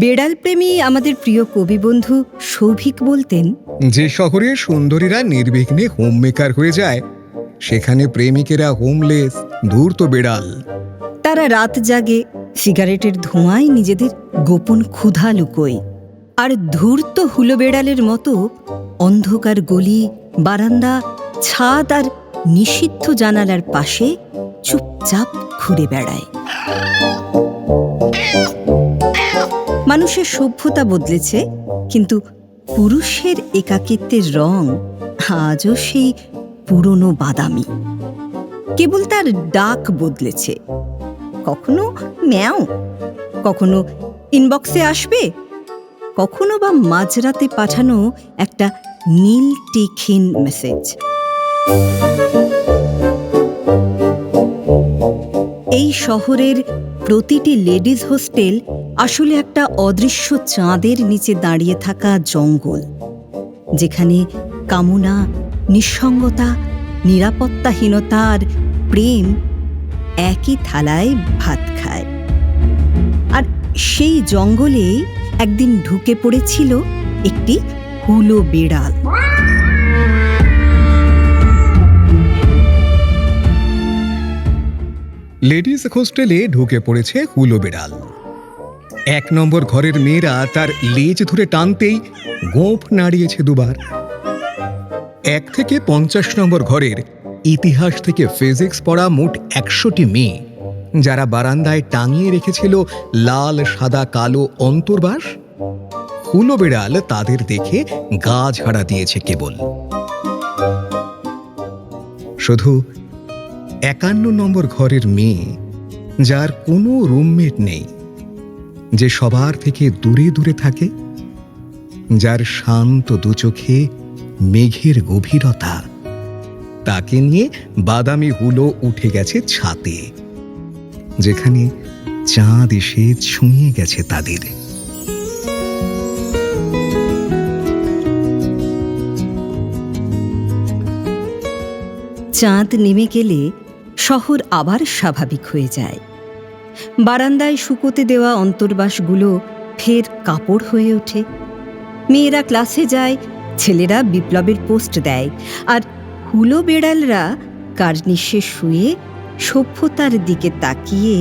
বেড়াল প্রেমী আমাদের প্রিয় কবি বন্ধু সৌভিক বলতেন, যে শহরে সুন্দরীরা নির্বিঘ্নে হোমমেকার হয়ে যায়, সেখানে প্রেমিকেরা হোমলেস, ধূর্ত বেড়াল। তারা রাত জাগে, সিগারেটের ধোঁয়ায় নিজেদের গোপন ক্ষুধা লুকোয়, আর ধূর্ত হুলো বেড়ালের মতো অন্ধকার গলি, বারান্দা, ছাদ আর নিষিদ্ধ জানালার পাশে চুপচাপ ঘুরে বেড়ায়। মানুষের সভ্যতা বদলেছে, কিন্তু পুরুষের একাকিত্বের রং আজও সেই পুরনো বাদামি। কেবল তার ডাক বদলেছে, কখনো ম্যাও, কখনো ইনবক্সে আসবে, কখনো বা মাঝরাতে পাঠানো একটা নীল টিকহীন মেসেজ। এই শহরের প্রতিটি লেডিজ হোস্টেল আসলে একটা অদৃশ্য চাঁদের নিচে দাঁড়িয়ে থাকা জঙ্গল, যেখানে কামনা, নিঃসঙ্গতা, নিরাপত্তাহীনতা আর প্রেম একই থালায় ভাত খায়। আর সেই জঙ্গলে একদিন ঢুকে পড়েছিল একটি হুলো বেড়াল। লেডিস হোস্টেলে ঢুকে পড়েছে হুলো বেড়াল। 1 নম্বর ঘরের মেয়েরা তার লেজ ধরে টানতেই গোঁফ নাড়িয়েছে দুবার। 1 থেকে 50 নম্বর ঘরের ইতিহাস থেকে ফিজিক্স পড়া মোট 100টি মেয়ে, যারা বারান্দায় টাঙিয়ে রেখেছিল লাল, সাদা, কালো অন্তর্বাস, হুলো বেড়াল তাদের দেখে গা ঝাড়া দিয়েছে কেবল। শুধু 51 নম্বর ঘরের মেয়ে, যার কোনো রুমমেট নেই, যে সবার থেকে দূরে দূরে থাকে, যার শান্ত দুচোখে মেঘের গভীরতা, তাকে নিয়ে বাদামি হুলো উঠে গেছে ছাতে, যেখানে চাঁদ এসে ছুঁয়ে গেছে তাদের। চাঁদ নেমে গেলে শহর আবার স্বাভাবিক হয়ে যায়। বারান্দায় শুকোতে দেওয়া অন্তর্বাসগুলো ফের কাপড় হয়ে ওঠে। মেয়েরা ক্লাসে যায়, ছেলেরা বিপ্লবের পোস্ট দেয়, আর হুলো বেড়ালরা কার্নিশে শুয়ে সভ্যতার দিকে তাকিয়ে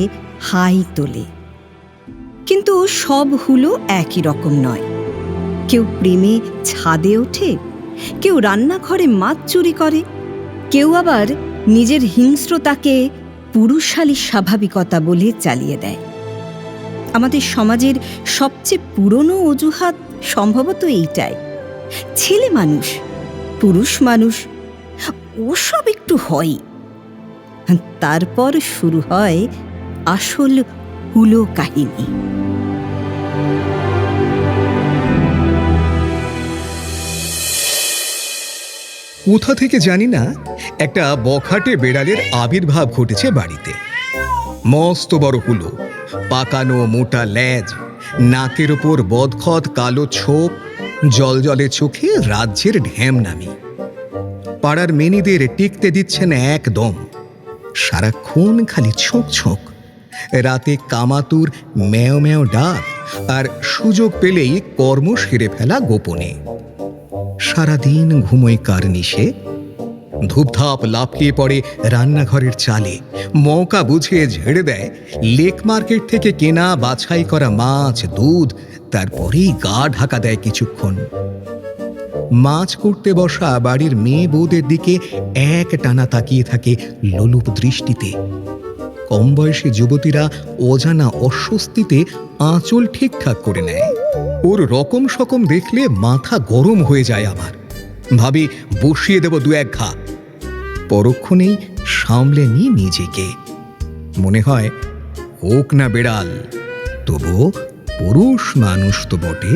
হাই তোলে। কিন্তু সব হুলো একই রকম নয়। কেউ প্রেমে ছাদে ওঠে, কেউ রান্নাঘরে মাছ চুরি করে, কেউ আবার নিজের হিংস্রতাকে পুরুষালী স্বাভাবিকতা বলে চালিয়ে দেয়। আমাদের সমাজের সবচেয়ে পুরনো অজুহাত সম্ভবত এইটাই, ছেলে মানুষ, পুরুষ মানুষ, ওসব একটু হয়। তারপর শুরু হয় আসল হুলো কাহিনী। কোথা থেকে জানি না একটা বখাটে বেড়ালের আবির্ভাব ঘটেছে বাড়িতে। মস্ত বড় হুলো, পাকানো মোটা লেজ, নাকের ওপর বদখত কালো ছোপ, জলজলে চোখে রাজ্যের ঢ্যামনামি। পাড়ার মেনিদের টিকতে দিচ্ছেন একদম, সারাক্ষণ খালি ছোঁক ছোঁক। রাতে কামাতুর ম্যাও ম্যাও ডাক, আর সুযোগ পেলেই কর্ম সেরে ফেলা গোপনে। সারাদিন ঘুমোয় কার্নিশে, ধূপধাপ লাফিয়ে পড়ে রান্নাঘরের চালে, মৌকা বুঝে ঝেড়ে দেয় লেক মার্কেট থেকে কেনা বাছাই করা মাছ, দুধ, তারপরেই গা ঢাকা দেয় কিছুক্ষণ। মাছ করতে বসা বাড়ির মেয়ে বউদের দিকে এক টানা তাকিয়ে থাকে লোলুপ দৃষ্টিতে। কম বয়সী যুবতীরা অজানা অস্বস্তিতে আঁচল ঠিকঠাক করে নেয়। ওর রকম সকম দেখলে মাথা গরম হয়ে যায় আমার। ভাবি বসিয়ে দেব 2-1 ঘা। পরক্ষণেই সামলে নিই নিজেকে। মনে হয় হোক না বেড়াল, তবুও পুরুষ মানুষ তো বটে।